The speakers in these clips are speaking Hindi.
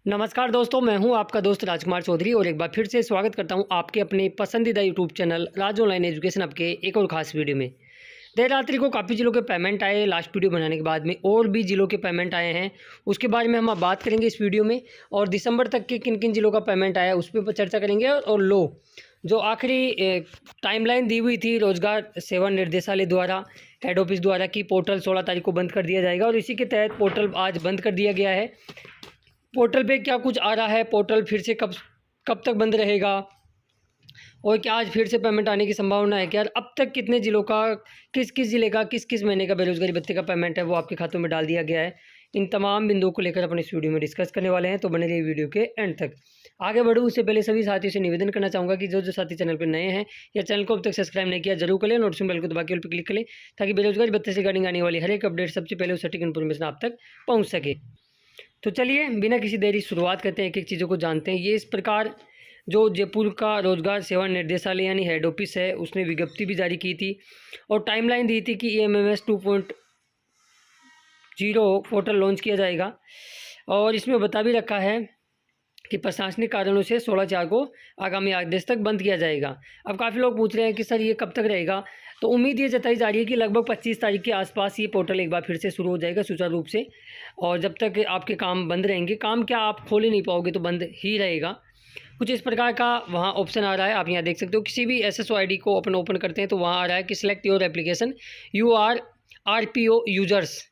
नमस्कार दोस्तों, मैं हूं आपका दोस्त राजकुमार चौधरी और एक बार फिर से स्वागत करता हूं आपके अपने पसंदीदा यूट्यूब चैनल राज ऑनलाइन एजुकेशन हब के एक और ख़ास वीडियो में। देर रात्रि को काफ़ी जिलों के पेमेंट आए लास्ट वीडियो बनाने के बाद में, और भी जिलों के पेमेंट आए हैं, उसके बारे में हम अब बात करेंगे इस वीडियो में। और दिसंबर तक के किन किन जिलों का पेमेंट आया उस पर चर्चा करेंगे। और जो आखिरी टाइमलाइन दी हुई थी रोजगार सेवा निर्देशालय द्वारा, हेड ऑफिस द्वारा, कि पोर्टल 16 तारीख को बंद कर दिया जाएगा, और इसी के तहत पोर्टल आज बंद कर दिया गया है। पोर्टल पे क्या कुछ आ रहा है, पोर्टल फिर से कब कब तक बंद रहेगा, और क्या आज फिर से पेमेंट आने की संभावना है क्या, अब तक कितने जिलों का, किस किस ज़िले का किस किस महीने का बेरोजगारी भत्ते का पेमेंट है वो आपके खातों में डाल दिया गया है। इन तमाम बिंदुओं को लेकर अपन इस वीडियो में डिस्कस करने वाले हैं, तो बने रहिए वीडियो के एंड तक। आगे बढ़ूँ उससे पहले सभी साथियों से निवेदन करना चाहूँगा कि जो साथी चैनल पर नए हैं या चैनल को अब तक सब्सक्राइब नहीं किया जरूर करें, नोटिफिकेशन बेल को दबा के ऑल पर क्लिक करें, ताकि बेरोजगारी भत्ते से रिगार्डिंग आने वाली हर एक अपडेट सबसे पहले उस सटीक इन्फॉर्मेशन आप तक पहुँच सके। तो चलिए बिना किसी देरी शुरुआत करते हैं, एक एक चीज़ों को जानते हैं। ये इस प्रकार जो जयपुर का रोजगार सेवा निर्देशालय यानी हेड ऑफिस है, उसने विज्ञप्ति भी जारी की थी और टाइमलाइन दी थी कि EMMS 2.0 पोर्टल लॉन्च किया जाएगा। और इसमें बता भी रखा है कि प्रशासनिक कारणों से 16/4 को आगामी आदेश तक बंद किया जाएगा। अब काफ़ी लोग पूछ रहे हैं कि सर ये कब तक रहेगा, तो उम्मीद ये जताई जा रही है कि लगभग 25 तारीख के आसपास ये पोर्टल एक बार फिर से शुरू हो जाएगा सुचारू रूप से। और जब तक आपके काम बंद रहेंगे, काम क्या आप खोल ही नहीं पाओगे तो बंद ही रहेगा। कुछ इस प्रकार का वहाँ ऑप्शन आ रहा है, आप यहाँ देख सकते हो। किसी भी SSO ID को ओपन करते हैं तो वहाँ आ रहा है कि select your application, you are RPO users,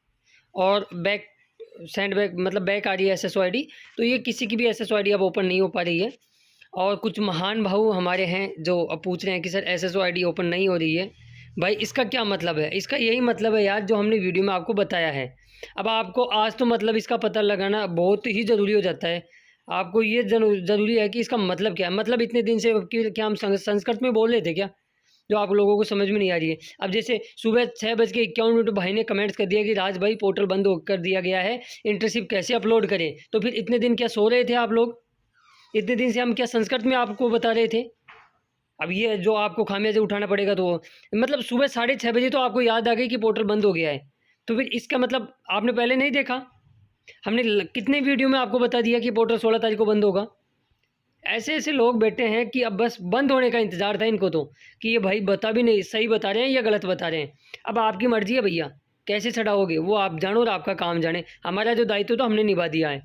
और बैक सेंड बैक मतलब बैक आ रही है SSO ID। तो ये किसी की भी SSO ID अब ओपन नहीं हो पा रही है। और कुछ महान भाऊ हमारे हैं जो अब पूछ रहे हैं कि सर SSO ID ओपन नहीं हो रही है, भाई इसका क्या मतलब है। इसका यही मतलब है यार, जो हमने वीडियो में आपको बताया है। अब आपको आज तो मतलब इसका पता लगाना बहुत ही ज़रूरी हो जाता है। आपको ये ज़रूरी है कि इसका मतलब क्या है। मतलब इतने दिन से क्या हम संस्कृत में बोल रहे थे क्या, जो आप लोगों को समझ में नहीं आ रही है। अब जैसे सुबह 6:51 भाई ने कमेंट्स कर दिया कि राज भाई पोर्टल बंद कर दिया गया है, इंटर्नशिप कैसे अपलोड करें। तो फिर इतने दिन क्या सो रहे थे आप लोग? इतने दिन से हम क्या संस्कृत में आपको बता रहे थे? अब ये जो आपको खामियाजा उठाना पड़ेगा, तो मतलब सुबह 6:30 तो आपको याद आ गई कि पोर्टल बंद हो गया है। तो फिर इसका मतलब आपने पहले नहीं देखा? हमने कितने वीडियो में आपको बता दिया कि पोर्टल 16 तारीख को बंद होगा। ऐसे ऐसे लोग बैठे हैं कि अब बस बंद होने का इंतज़ार था इनको, तो कि ये भाई बता भी नहीं, सही बता रहे हैं या गलत बता रहे हैं। अब आपकी मर्ज़ी है भैया, कैसे छड़ाओगे वो आप जानो और आपका काम जाने। हमारा जो दायित्व तो हमने निभा दिया है।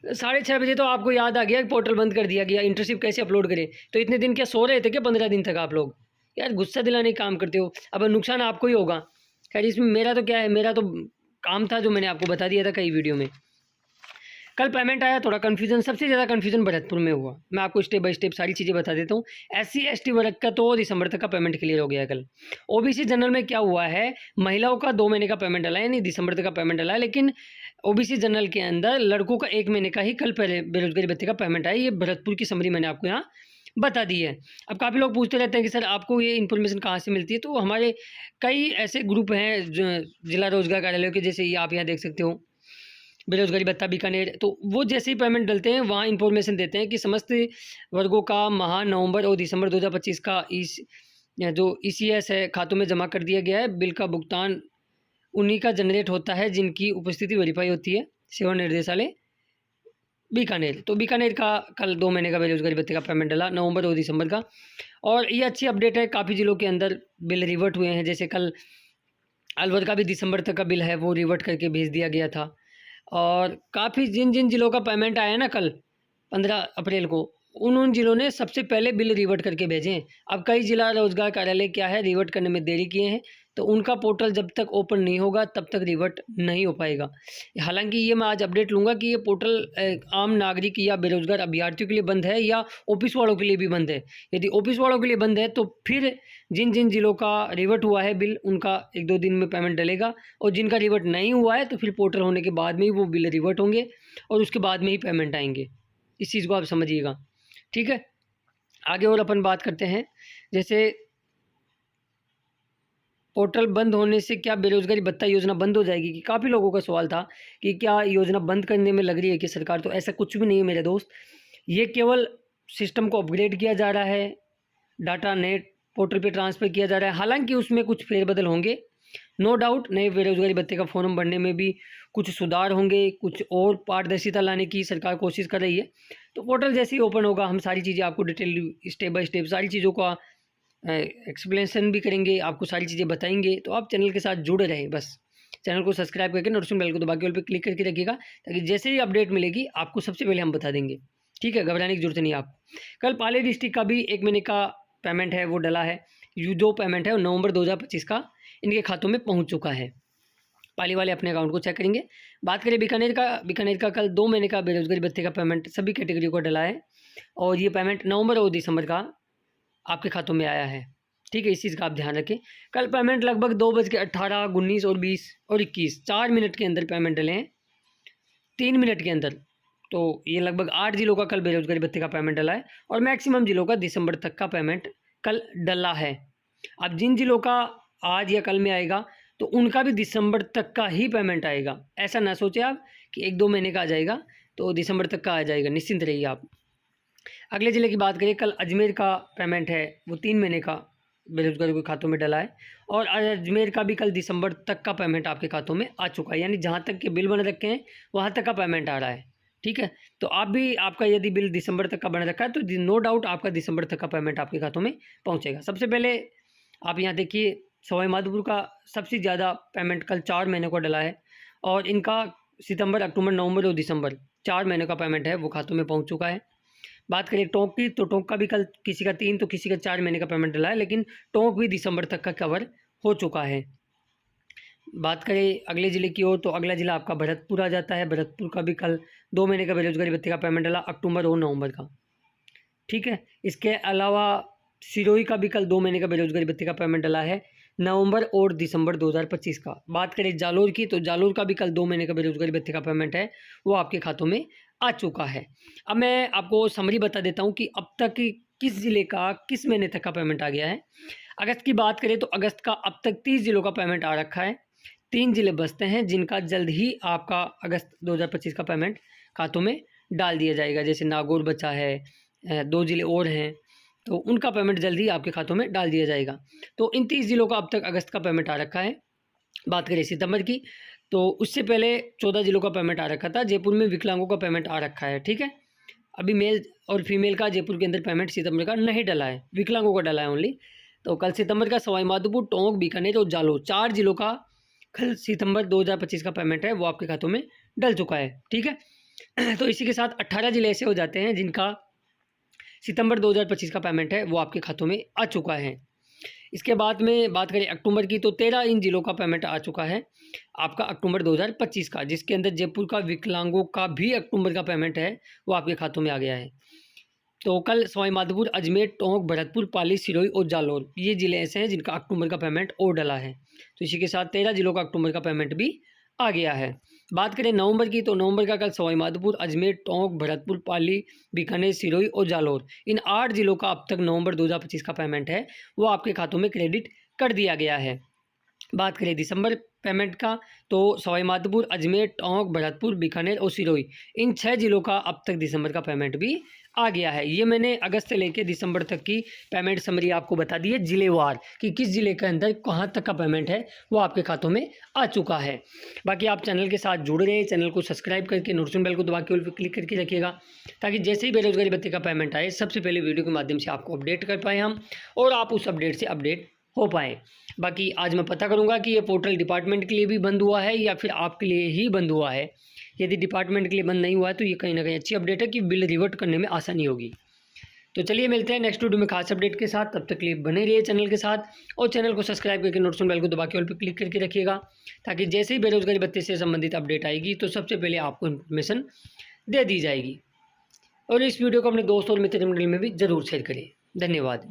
6:30 तो आपको याद आ गया कि पोर्टल बंद कर दिया गया, इंटर्नशिप कैसे अपलोड करें। तो इतने दिन क्या सो रहे थे क्या 15 दिन तक आप लोग? यार गुस्सा दिलाने का काम करते हो। अब नुकसान आपको ही होगा। खैर इसमें मेरा तो क्या है, मेरा तो काम था जो मैंने आपको बता दिया था कई वीडियो में। कल पेमेंट आया, थोड़ा कन्फ्यूजन, सबसे ज़्यादा कन्फ्यूजन भरतपुर में हुआ। मैं आपको स्टेप बाय स्टेप सारी चीज़ें बता देता हूँ। SC ST वर्ग का तो दिसंबर तक का पेमेंट क्लियर हो गया है कल। OBC जनरल में क्या हुआ है, महिलाओं का 2 महीने का पेमेंट डला है, यानी दिसंबर तक का पेमेंट डला है, लेकिन OBC जनरल के अंदर लड़कों का 1 महीने का ही कल पहले बेरोजगारी भत्ते का पेमेंट आया। ये भरतपुर की समरी मैंने आपको यहाँ बता दी है। अब काफ़ी लोग पूछते रहते हैं कि सर आपको ये इन्फॉर्मेशन कहाँ से मिलती है। तो हमारे कई ऐसे ग्रुप हैं जिला रोजगार कार्यालय के, जैसे ये आप यहाँ देख सकते हो बेरोजगारी भत्ता बीकानेर। तो वो जैसे ही पेमेंट डलते हैं वहाँ इन्फॉर्मेशन देते हैं कि समस्त वर्गों का माह नवंबर और दिसंबर 2025 का जो ECS है खातों में जमा कर दिया गया है। बिल का भुगतान उन्हीं का जनरेट होता है जिनकी उपस्थिति वेरीफाई होती है सेवा निर्देशालय बीकानेर। तो बीकानेर का कल 2 महीने का बेरोजगारी भत्ते का पेमेंट डला, नवंबर और दिसंबर का। और ये अच्छी अपडेट है, काफ़ी जिलों के अंदर बिल रिवर्ट हुए हैं। जैसे कल अलवर का भी दिसंबर तक का बिल है, वो रिवर्ट करके भेज दिया गया था। और काफ़ी जिन जिन जिलों का पेमेंट आया ना कल 15 अप्रैल को, उन जिलों ने सबसे पहले बिल रिवर्ट करके भेजे हैं। अब कई जिला रोजगार कार्यालय क्या है, रिवर्ट करने में देरी किए हैं, तो उनका पोर्टल जब तक ओपन नहीं होगा तब तक रिवर्ट नहीं हो पाएगा। हालांकि ये मैं आज अपडेट लूँगा कि ये पोर्टल आम नागरिक या बेरोजगार अभ्यर्थियों के लिए बंद है या ऑफिस वालों के लिए भी बंद है। यदि ऑफिस वालों के लिए बंद है तो फिर जिन जिन जिलों का रिवर्ट हुआ है बिल, उनका 1-2 दिन में पेमेंट डलेगा, और जिनका रिवर्ट नहीं हुआ है तो फिर पोर्टल होने के बाद में ही वो बिल रिवर्ट होंगे और उसके बाद में ही पेमेंट आएंगे। इस चीज़ को आप समझिएगा, ठीक है। आगे और अपन बात करते हैं। जैसे पोर्टल बंद होने से क्या बेरोजगारी भत्ता योजना बंद हो जाएगी, कि काफ़ी लोगों का सवाल था कि क्या योजना बंद करने में लग रही है कि सरकार। तो ऐसा कुछ भी नहीं है मेरे दोस्त। ये केवल सिस्टम को अपग्रेड किया जा रहा है, डाटा नेट पोर्टल पे ट्रांसफ़र किया जा रहा है। हालांकि उसमें कुछ फेरबदल होंगे, नो डाउट नए बेरोजगारी भत्ते का फॉर्म भरने में भी कुछ सुधार होंगे, कुछ और पारदर्शिता लाने की सरकार कोशिश कर रही है। तो पोर्टल जैसे ही ओपन होगा हम सारी चीज़ें आपको डिटेल स्टेप बाय स्टेप सारी चीज़ों का एक्सप्लेनेशन भी करेंगे, आपको सारी चीज़ें बताएंगे। तो आप चैनल के साथ जुड़े रहें, बस चैनल को सब्सक्राइब करके नोटिफिकेशन बेल को दबा के ऑल पे क्लिक करके रखिएगा, ताकि जैसे ही अपडेट मिलेगी आपको सबसे पहले हम बता देंगे। ठीक है, घबराने की जरूरत नहीं है आपको। कल पाली डिस्ट्रिक्ट का भी 1 महीने का पेमेंट है वो डला है। जो पेमेंट है वो नवंबर 2025 का इनके खातों में पहुंच चुका है। पाली वाले अपने अकाउंट को चेक करेंगे। बात करें बीकानेर का कल 2 महीने का बेरोजगारी भत्ते का पेमेंट सभी कैटेगरी को डला है, और ये पेमेंट नवंबर और दिसंबर का आपके खातों में आया है। ठीक है, इस चीज़ का आप ध्यान रखें। कल पेमेंट लगभग 2:18, 19 और 20 और 21 4 मिनट के अंदर पेमेंट डले हैं, 3 मिनट के अंदर। तो ये लगभग 8 जिलों का कल बेरोजगारी भत्ते का पेमेंट डला है, और मैक्सिमम जिलों का दिसंबर तक का पेमेंट कल डला है। अब जिन जिलों का आज या कल में आएगा तो उनका भी दिसंबर तक का ही पेमेंट आएगा। ऐसा ना सोचे आप कि 1-2 महीने का आ जाएगा, तो दिसंबर तक का आ जाएगा, निश्चिंत रहिए आप। अगले ज़िले की बात करें, कल अजमेर का पेमेंट है वो 3 महीने का बेरोजगारों के खातों में डला है, और अजमेर का भी कल दिसंबर तक का पेमेंट आपके खातों में आ चुका है। यानी जहाँ तक के बिल बन रखे हैं वहाँ तक का पेमेंट आ रहा है। ठीक है, तो आप भी, आपका यदि बिल दिसंबर तक का बन रखा है तो नो डाउट आपका दिसंबर तक का पेमेंट आपके खातों में पहुँचेगा। सबसे पहले आप यहाँ देखिए, सवाई माधोपुर का सबसे ज़्यादा पेमेंट कल 4 महीने को डला है, और इनका सितंबर, अक्टूबर, नवंबर और दिसंबर 4 महीने का पेमेंट है वो खातों में पहुंच चुका है। बात करें टोंक की, तो टोंक का भी कल किसी का 3 तो किसी का 4 महीने का पेमेंट डला है, लेकिन टोंक भी दिसंबर तक का कवर हो चुका है। बात करें अगले ज़िले की ओर, तो अगला ज़िला आपका भरतपुर आ जाता है। भरतपुर का भी कल 2 महीने का बेरोजगारी भत्ते का पेमेंट डला, अक्टूबर और नवंबर का। ठीक है, इसके अलावा सिरोही का भी कल 2 महीने का बेरोजगारी भत्ते का पेमेंट डला है, नवंबर और दिसंबर 2025 का। बात करें जालोर की, तो जालोर का भी कल 2 महीने का बेरोजगारी भत्ते का पेमेंट है वो आपके खातों में आ चुका है। अब मैं आपको समरी बता देता हूँ कि अब तक किस ज़िले का किस महीने तक का पेमेंट आ गया है। अगस्त की बात करें तो अगस्त का अब तक 30 ज़िलों का पेमेंट आ रखा है। 3 ज़िले बचते हैं जिनका जल्द ही आपका अगस्त 2025 का पेमेंट खातों में डाल दिया जाएगा। जैसे नागौर बचा है, 2 ज़िले और हैं, तो उनका पेमेंट जल्दी आपके खातों में डाल दिया जाएगा। तो इन 30 ज़िलों का अब तक अगस्त का पेमेंट आ रखा है। बात करें सितंबर की, तो उससे पहले 14 ज़िलों का पेमेंट आ रखा था। जयपुर में विकलांगों का पेमेंट आ रखा है। ठीक है, अभी मेल और फीमेल का जयपुर के अंदर पेमेंट सितंबर का नहीं डला है, विकलांगों का डला है ओनली। तो कल सितंबर का सवाई माधोपुर, टोंक, बीकानेर और जालोर 4 ज़िलों का कल सितंबर 2025 का पेमेंट है वो आपके खातों में डल चुका है। ठीक है, तो इसी के साथ 18 ज़िले ऐसे हो जाते हैं जिनका सितंबर 2025 का पेमेंट है वो आपके खातों में आ चुका है। इसके बाद में बात करें अक्टूबर की, तो 13 इन जिलों का पेमेंट आ चुका है आपका अक्टूबर 2025 का, जिसके अंदर जयपुर का विकलांगों का भी अक्टूबर का पेमेंट है वो आपके खातों में आ गया है। तो कल सवाई माधोपुर, अजमेर, टोंक, भरतपुर, पाली, सिरोही और जालोर ये ज़िले ऐसे हैं जिनका अक्टूबर का पेमेंट और डला है। तो इसी के साथ 13 ज़िलों का अक्टूबर का पेमेंट भी आ गया है। बात करें नवंबर की, तो नवंबर का कल सवाई माधोपुर, अजमेर, टोंक, भरतपुर, पाली, बीकानेर, सिरोही और जालोर इन 8 ज़िलों का अब तक नवंबर 2025 का पेमेंट है वो आपके खातों में क्रेडिट कर दिया गया है। बात करें दिसंबर पेमेंट का, तो सवाई माधोपुर, अजमेर, टोंक, भरतपुर, बीकानेर और सिरोही इन 6 ज़िलों का अब तक दिसंबर का पेमेंट भी आ गया है। ये मैंने अगस्त से लेकर दिसंबर तक की पेमेंट समरी आपको बता दी है जिलेवार, कि किस ज़िले के अंदर कहाँ तक का पेमेंट है वो आपके खातों में आ चुका है। बाकी आप चैनल के साथ जुड़ रहे, चैनल को सब्सक्राइब करके नोटिफिकेशन बेल को दबा के ऑल पे क्लिक करके रखिएगा, ताकि जैसे ही बेरोजगारी भत्ते का पेमेंट आए सबसे पहले वीडियो के माध्यम से आपको अपडेट कर पाएँ हम, और आप उस अपडेट से अपडेट हो पाए। बाकी आज मैं पता करूंगा कि ये पोर्टल डिपार्टमेंट के लिए भी बंद हुआ है या फिर आपके लिए ही बंद हुआ है। यदि डिपार्टमेंट के लिए बंद नहीं हुआ है तो ये कहीं ना कहीं अच्छी अपडेट है कि बिल रिवर्ट करने में आसानी होगी। तो चलिए मिलते हैं नेक्स्ट वीडियो में खास अपडेट के साथ। तब तक के लिए बने रहिए चैनल के साथ, और चैनल को सब्सक्राइब करके नोटिफिकेशन बेल को दबा के ऑल पे क्लिक करके रखिएगा, ताकि जैसे ही बेरोजगारी भत्ते से संबंधित अपडेट आएगी तो सबसे पहले आपको इन्फॉर्मेशन दे दी जाएगी। और इस वीडियो को अपने दोस्तों और मित्र मंडली में भी ज़रूर शेयर करें। धन्यवाद।